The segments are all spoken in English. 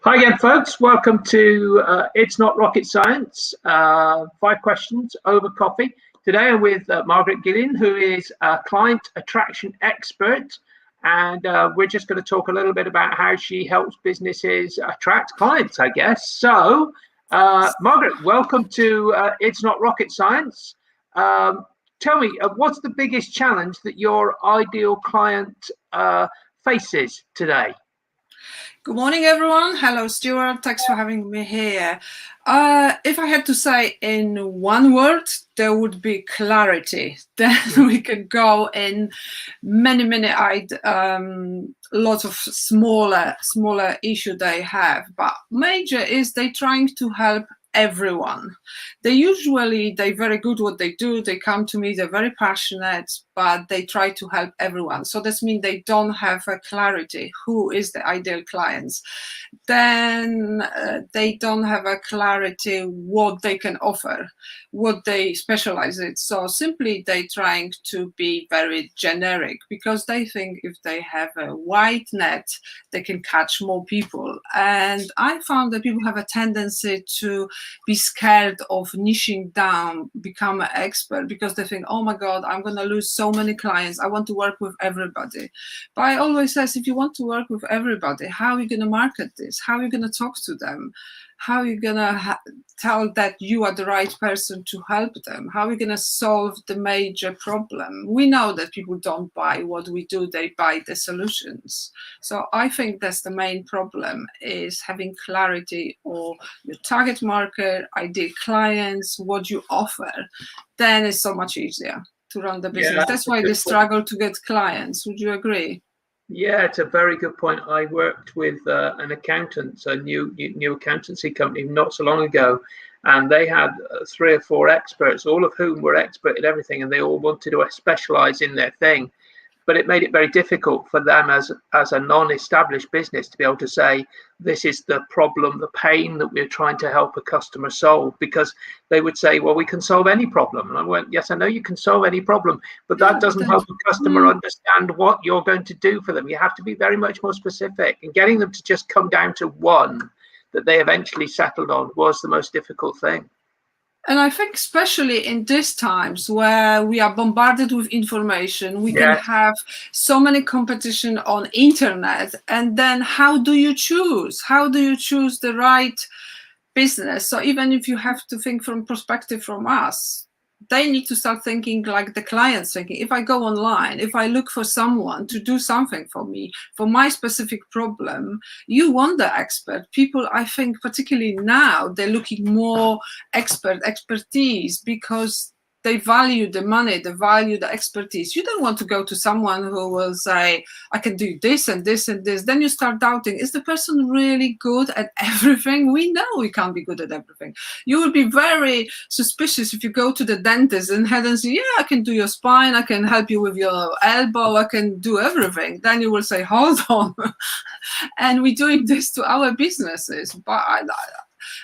Hi again, folks. Welcome to It's Not Rocket Science. 5 questions over coffee. Today I'm with Margaret Guillen, who is a client attraction expert. And we're just going to talk a little bit about how she helps businesses attract clients, I guess. So, Margaret, welcome to It's Not Rocket Science. Tell me, what's the biggest challenge that your ideal client faces today? Good morning, everyone. Hello, Stuart. Thanks for having me here. If I had to say in one word, there would be clarity. Then we can go in many lots of smaller issue they have. But major is they trying to help everyone. They're very good what they do. They come to me, they're very passionate, but they try to help everyone. So this means they don't have a clarity who is the ideal clients. Then they don't have a clarity what they can offer, what they specialize in. So simply they trying to be very generic because they think if they have a wide net, they can catch more people. And I found that people have a tendency to be scared of niching down, become an expert, because they think, oh my God, I'm going to lose so many clients. I want to work with everybody. But I always say, if you want to work with everybody, how are you going to market this? How are you going to talk to them? How are you going to tell that you are the right person to help them? How are we going to solve the major problem? We know that people don't buy what we do, they buy the solutions. So I think that's the main problem, is having clarity or your target market, ideal clients, what you offer. Then it's so much easier to run the business. Yeah, that's why they struggle to get clients. Would you agree? Yeah, it's a very good point. I worked with an accountant, a new accountancy company not so long ago, and they had 3 or 4 experts, all of whom were expert in everything, and they all wanted to specialize in their thing. But it made it very difficult for them as a non-established business to be able to say, this is the problem, the pain that we're trying to help a customer solve, because they would say, well, we can solve any problem. And I went, yes, I know you can solve any problem, but that doesn't help the customer understand what you're going to do for them. You have to be very much more specific, and getting them to just come down to one that they eventually settled on was the most difficult thing. And I think especially in these times where we are bombarded with information, we can have so many competition on internet. And then how do you choose? How do you choose the right business? So even if you have to think from perspective from us, they need to start thinking like the client's thinking. If I go online, if I look for someone to do something for me, for my specific problem, you want the expert. People, I think, particularly now, they're looking more expertise, because they value the money, they value the expertise. You don't want to go to someone who will say, I can do this and this and this. Then you start doubting, is the person really good at everything? We know we can't be good at everything. You will be very suspicious if you go to the dentist and head and say, yeah, I can do your spine, I can help you with your elbow, I can do everything. Then you will say, hold on. And we're doing this to our businesses. But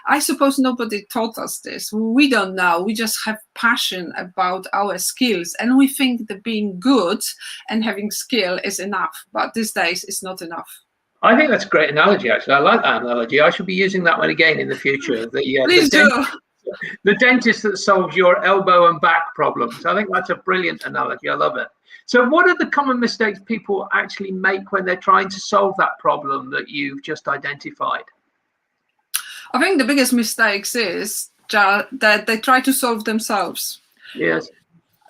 I suppose nobody taught us this. We don't know. We just have passion about our skills, and we think that being good and having skill is enough. But these days, it's not enough. I think that's a great analogy, actually. I like that analogy. I should be using that one again in the future. Please do. The dentist that solves your elbow and back problems. I think that's a brilliant analogy. I love it. So what are the common mistakes people actually make when they're trying to solve that problem that you've just identified? I think the biggest mistakes is that they try to solve themselves. Yes.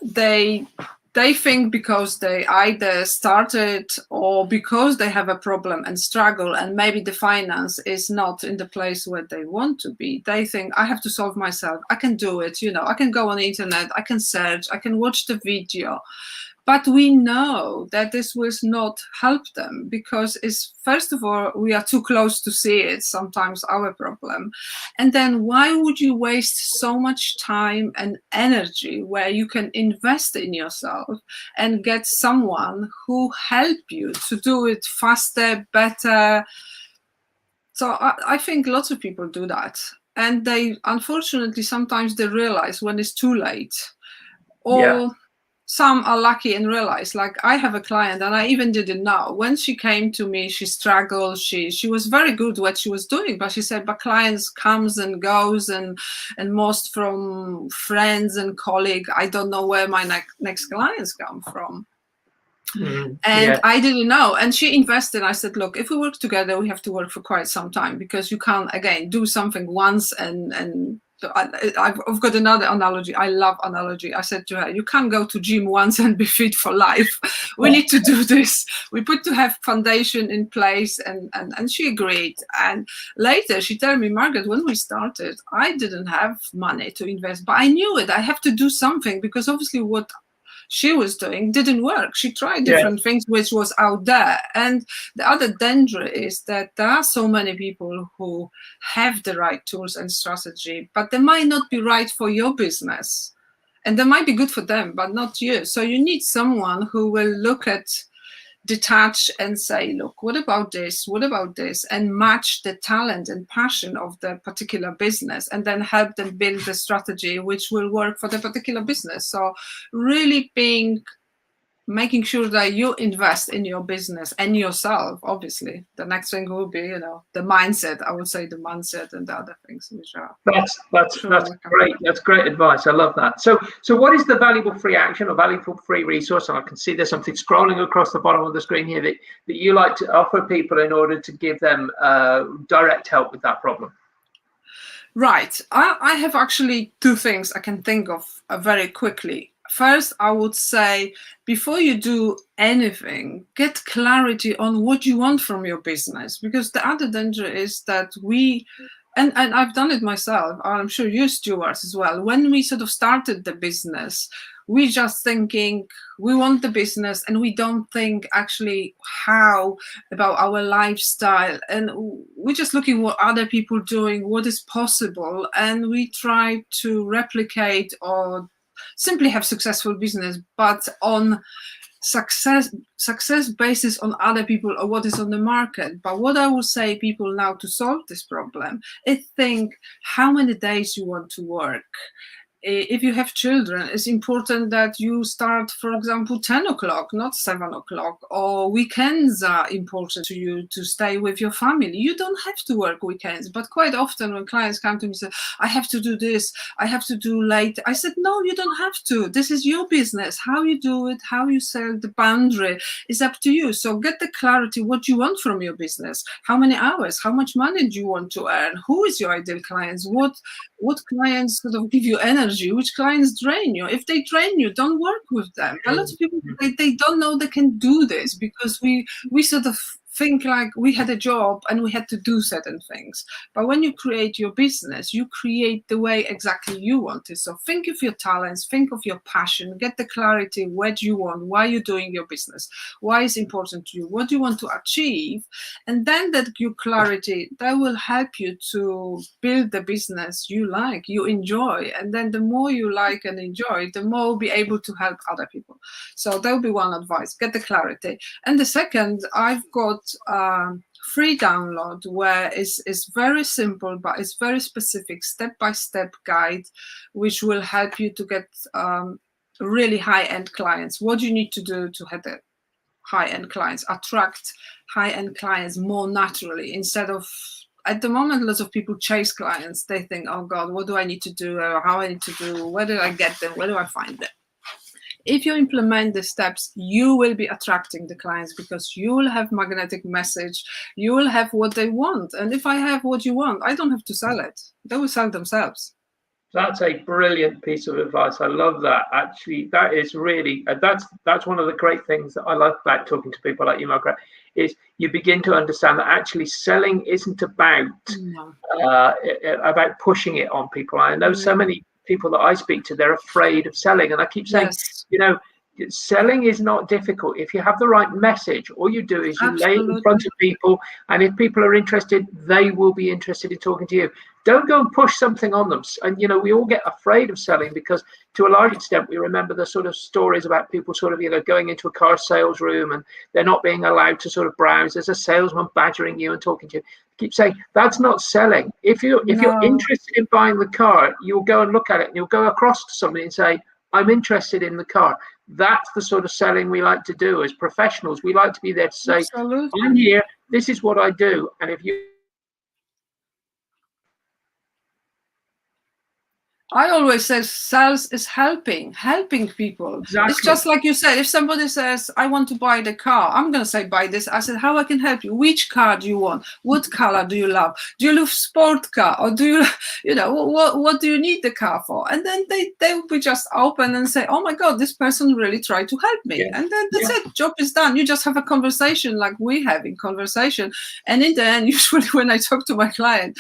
They think because they either started or because they have a problem and struggle, and maybe the finance is not in the place where they want to be, they think, I have to solve myself. I can do it. I can go on the internet, I can search, I can watch the video. But we know that this will not help them, because it's, first of all, we are too close to see it, sometimes our problem. And then why would you waste so much time and energy where you can invest in yourself and get someone who help you to do it faster, better? So I think lots of people do that. And they, unfortunately, sometimes they realize when it's too late. Or some are lucky and realize, like I have a client and I even didn't know. When she came to me, she struggled. She was very good what she was doing, but she said, but clients comes and goes, and most from friends and colleagues. I don't know where my next clients come from. And yeah. I didn't know. And she invested. I said, look, if we work together, we have to work for quite some time, because you can't, again, do something once and I've got another analogy. I love analogy. I said to her, you can't go to gym once and be fit for life. We need to do this. We put to have foundation in place. And she agreed. And later she told me, Margaret, when we started, I didn't have money to invest, but I knew it. I have to do something, because obviously what she was doing didn't work. She tried different things which was out there. And the other danger is that there are so many people who have the right tools and strategy, but they might not be right for your business. And they might be good for them, but not you. So you need someone who will look at, detach and say, look, what about this? What about this? And match the talent and passion of the particular business, and then help them build the strategy which will work for the particular business. So really making sure that you invest in your business and yourself. Obviously, the next thing will be, the mindset. I would say the mindset and the other things which are. That's great. That's great advice. I love that. So what is the valuable free action or valuable free resource? And I can see there's something scrolling across the bottom of the screen here that you like to offer people in order to give them direct help with that problem. Right. I have actually two things I can think of very quickly. First, I would say, before you do anything, get clarity on what you want from your business, because the other danger is that and I've done it myself, I'm sure you, Stuart, as well. When we sort of started the business, we just thinking we want the business, and we don't think actually how about our lifestyle, and we're just looking what other people doing, what is possible, and we try to replicate or simply have successful business, but on success basis on other people or what is on the market. But what I will say people now to solve this problem is think how many days you want to work. If you have children, it's important that you start, for example, 10 o'clock, not 7 o'clock, or weekends are important to you to stay with your family. You don't have to work weekends, but quite often when clients come to me and say, I have to do this, I have to do late. I said, no, you don't have to. This is your business. How you do it, how you sell, the boundary is up to you. So get the clarity what you want from your business. How many hours, how much money do you want to earn? Who is your ideal clients? What clients sort of give you energy? Which clients drain you? If they drain you, don't work with them. A lot of people, they don't know they can do this, because we sort of think like we had a job and we had to do certain things. But when you create your business, you create the way exactly you want it. So think of your talents, think of your passion, get the clarity what you want, why you're doing your business, why it's important to you, what do you want to achieve, and then that your clarity, that will help you to build the business you like, you enjoy. And then the more you like and enjoy, the more you'll be able to help other people. So that would be one advice, get the clarity. And the second, I've got free download where it's very simple, but it's very specific, step-by-step guide, which will help you to get really high-end clients. What do you need to do to have the high-end clients, attract high-end clients more naturally, instead of, at the moment, lots of people chase clients. They think, oh God, what do I need to do? How I need to do? Where do I get them? Where do I find them? If you implement the steps, you will be attracting the clients, because you will have magnetic message. You will have what they want. And if I have what you want, I don't have to sell it. They will sell themselves. That's a brilliant piece of advice. I love that. Actually, that is really, that's one of the great things that I love about talking to people like you, Margaret, is you begin to understand that actually selling isn't about pushing it on people. I know so many people that I speak to, they're afraid of selling. And I keep saying, selling is not difficult. If you have the right message, all you do is you lay it in front of people. And if people are interested, they will be interested in talking to you. Don't go and push something on them. And, we all get afraid of selling because to a large extent, we remember the sort of stories about people sort of, going into a car sales room and they're not being allowed to sort of browse. There's a salesman badgering you and talking to you. Keep saying that's not selling. If you're interested in buying the car, you'll go and look at it and you'll go across to somebody and say, I'm interested in the car. That's the sort of selling we like to do as professionals. We like to be there to say, Absolutely. I'm here, this is what I do. And if you I always say sales is helping people. exactly. It's just like you said, if somebody says, I want to buy the car, I'm going to say, buy this. I said, how I can help you? Which car do you want? What color do you love? Do you love sport car? Or do you, what do you need the car for? And then they will be just open and say, oh my God, this person really tried to help me. Yeah. And then that's it. Job is done. You just have a conversation like we have in conversation. And in the end, usually when I talk to my client,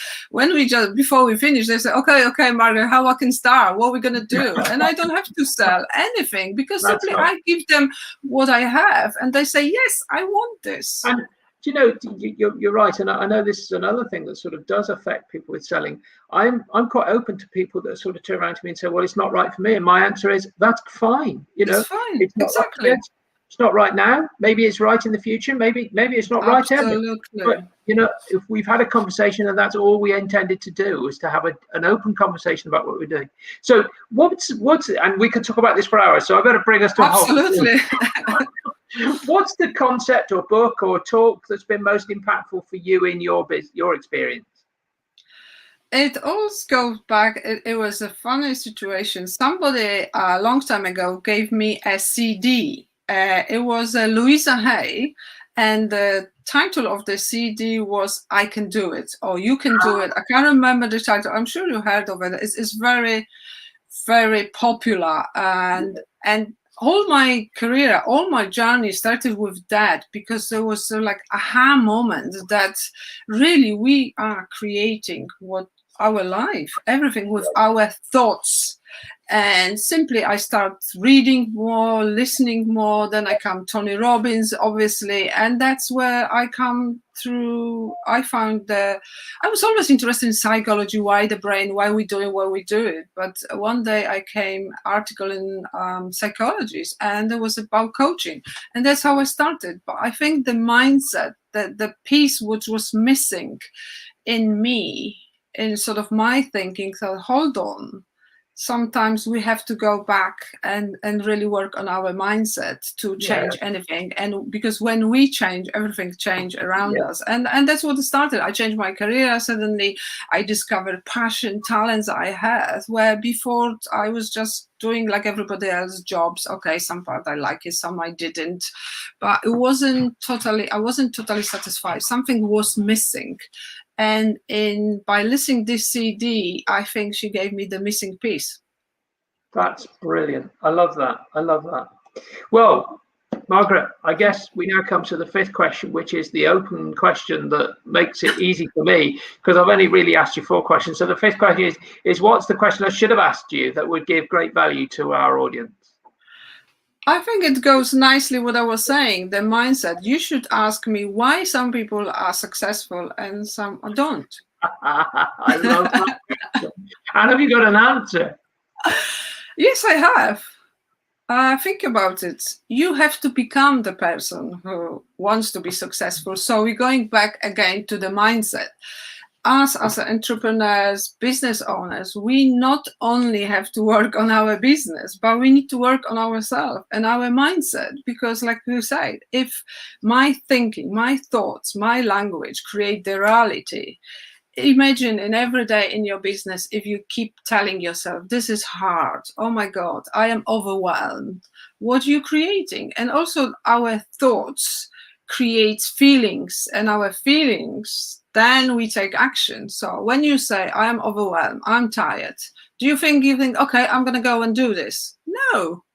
before we finish, they say, okay, Margaret, how I can start, what we're going to do, and I don't have to sell anything because simply I give them what I have and they say, yes, I want this. And you're right, and I know this is another thing that sort of does affect people with selling. I'm quite open to people that sort of turn around to me and say, well, it's not right for me, and my answer is, that's fine. It's fine. It's not exactly right. It's not right now. Maybe it's right in the future. Maybe it's not right ever. But if we've had a conversation and that's all we intended to do, was to have an open conversation about what we're doing. So what's and we could talk about this for hours. So I better bring us to absolutely. What's the concept or book or talk that's been most impactful for you in your experience? It all goes back. It was a funny situation. Somebody a long time ago gave me a CD. It was Louisa Hay, and the title of the CD was "I Can Do It" or "You Can Do It." I can't remember the title. I'm sure you heard of it. It's very, very popular, and all my career, all my journey started with that, because there was like aha moment that really we are creating what our life, everything with our thoughts. And simply I start reading more, listening more, then I come Tony Robbins, obviously, and that's where I come through. I found I was always interested in psychology, why the brain, why we do it, why we do it. But one day I came article in Psychologist, and it was about coaching, and that's how I started. But I think the mindset, the piece which was missing in me, in sort of my thinking, so hold on, sometimes we have to go back and really work on our mindset to change anything. And because when we change, everything change around us. And that's what it started. I changed my career. Suddenly I discovered passion, talents I had, where before I was just doing like everybody else jobs. Okay, some part I like it, some I didn't, but I wasn't totally satisfied. Something was missing. And by listening this CD, I think she gave me the missing piece. That's brilliant. I love that. Well, Margaret, I guess we now come to the fifth question, which is the open question that makes it easy for me, because I've only really asked you 4 questions. So the fifth question is what's the question I should have asked you that would give great value to our audience? I think it goes nicely what I was saying, the mindset. You should ask me why some people are successful and some don't. I love that. And have you got an answer? Yes, I have. Think about it. You have to become the person who wants to be successful. So we're going back again to the mindset. Us as entrepreneurs, business owners, we not only have to work on our business, but we need to work on ourselves and our mindset. Because like you said, if my thinking, my thoughts, my language create the reality, imagine in every day in your business, if you keep telling yourself, this is hard, oh my God, I am overwhelmed, what are you creating? And also our thoughts create feelings, and our feelings, then we take action. So when you say, I am overwhelmed, I'm tired, do you think, okay, I'm going to go and do this? No,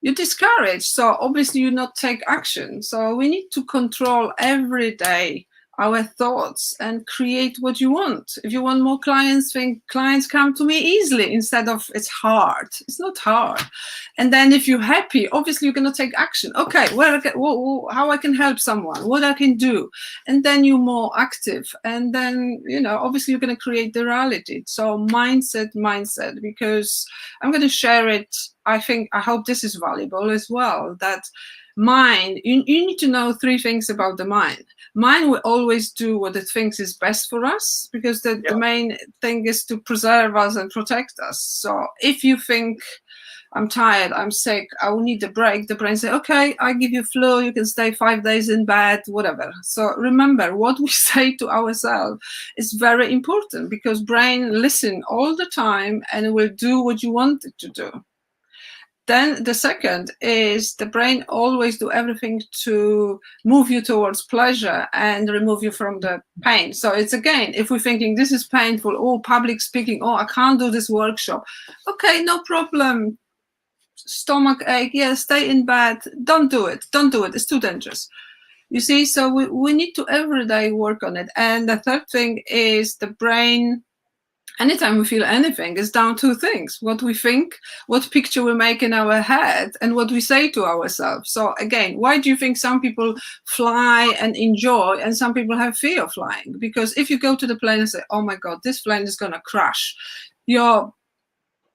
you're discouraged. So obviously you not take action. So we need to control every day our thoughts and create what you want. If you want more clients, think clients come to me easily instead of it's hard. It's not hard. And then if you're happy, obviously you're going to take action. Okay, how I can help someone, what I can do. And then you're more active. And then, obviously you're going to create the reality. So mindset, because I'm going to share it. I hope this is valuable as well, that mind, you need to know 3 things about the mind. Mind will always do what it thinks is best for us, because the main thing is to preserve us and protect us. So if you think, I'm tired, I'm sick, I will need a break, the brain says, okay, I give you flu, you can stay 5 days in bed, whatever. So remember, what we say to ourselves is very important, because brain listen all the time and it will do what you want it to do. Then the second is the brain always do everything to move you towards pleasure and remove you from the pain. So it's, again, if we're thinking this is painful, oh, public speaking, oh, I can't do this workshop. Okay, no problem. Stomach ache, yeah, stay in bed. Don't do it. Don't do it. It's too dangerous. You see, so we need to every day work on it. And the third thing is the brain, anytime we feel anything, is down to things: what we think, what picture we make in our head, and what we say to ourselves. So again, why do you think some people fly and enjoy and some people have fear of flying? Because if you go to the plane and say, oh my God, this plane is going to crash,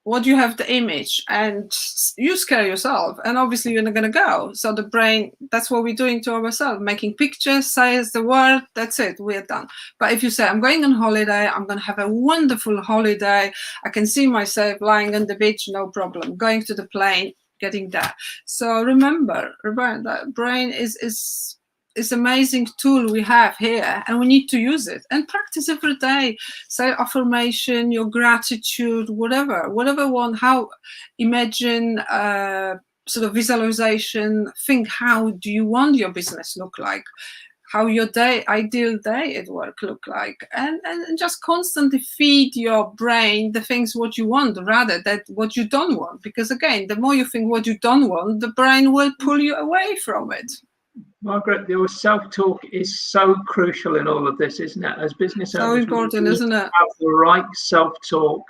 what you have the image and you scare yourself, and obviously you're not going to go. So the brain, that's what we're doing to ourselves, making pictures, says the word, that's it, we're done. But if you say, I'm going on holiday, I'm going to have a wonderful holiday, I can see myself lying on the beach, no problem, going to the plane, getting there. So remember that brain is amazing tool we have here, and we need to use it and practice every day. Say affirmation, your gratitude, whatever one, how, imagine sort of visualization, think how do you want your business look like, how your ideal day at work look like, and just constantly feed your brain the things what you want rather than what you don't want, because again, the more you think what you don't want, the brain will pull you away from it. Margaret, your self-talk is so crucial in all of this, isn't it? As business owners, so important, isn't it? Have the right self-talk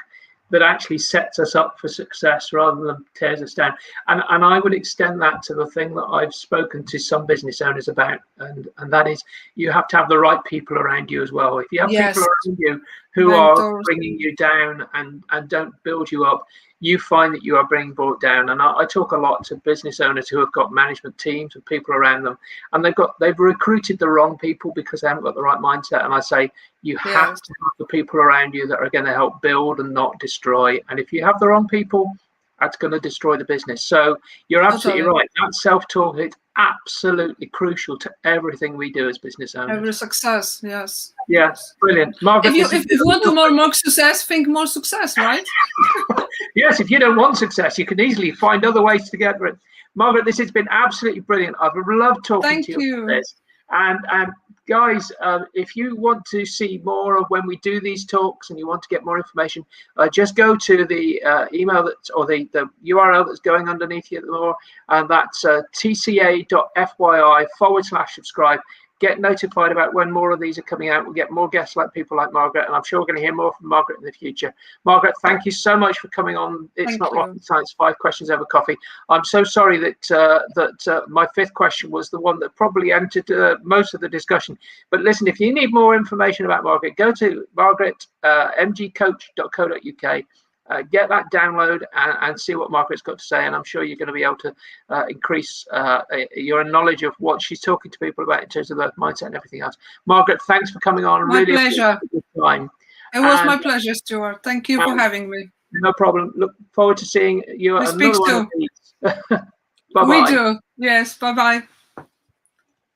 that actually sets us up for success rather than tears us down. And I would extend that to the thing that I've spoken to some business owners about, and that is, you have to have the right people around you as well. If you have people around you who are bringing you down and don't build you up, you find that you are being brought down. And I talk a lot to business owners who have got management teams and people around them, and they've recruited the wrong people because they haven't got the right mindset. And I say, you have to have the people around you that are going to help build and not destroy. And if you have the wrong people, that's going to destroy the business. So you're absolutely right. That self-talk is absolutely crucial to everything we do as business owners. Every success, yes. Yes, brilliant. Margaret, if you want to more success, think more success, right? Yes, if you don't want success, you can easily find other ways to get it. Margaret, this has been absolutely brilliant. I've loved talking to you about this. And guys, if you want to see more of when we do these talks and you want to get more information, just go to the email or the URL that's going underneath you at the more, and that's tca.fyi/subscribe. Get notified about when more of these are coming out. We'll get more guests like people like Margaret, and I'm sure we're going to hear more from Margaret in the future. Margaret, thank you so much for coming on. It's not rocket science, 5 questions over coffee. I'm so sorry that my 5th question was the one that probably entered most of the discussion. But listen, if you need more information about Margaret, go to Margaret, mgcoach.co.uk. Get that download and see what Margaret's got to say, and I'm sure you're going to be able to increase your knowledge of what she's talking to people about in terms of their mindset and everything else. Margaret, thanks for coming on. My pleasure. Time. It was my pleasure, Stuart. Thank you for having me. No problem. Look forward to seeing you at another one of these. Bye-bye. We do. Yes. Bye-bye.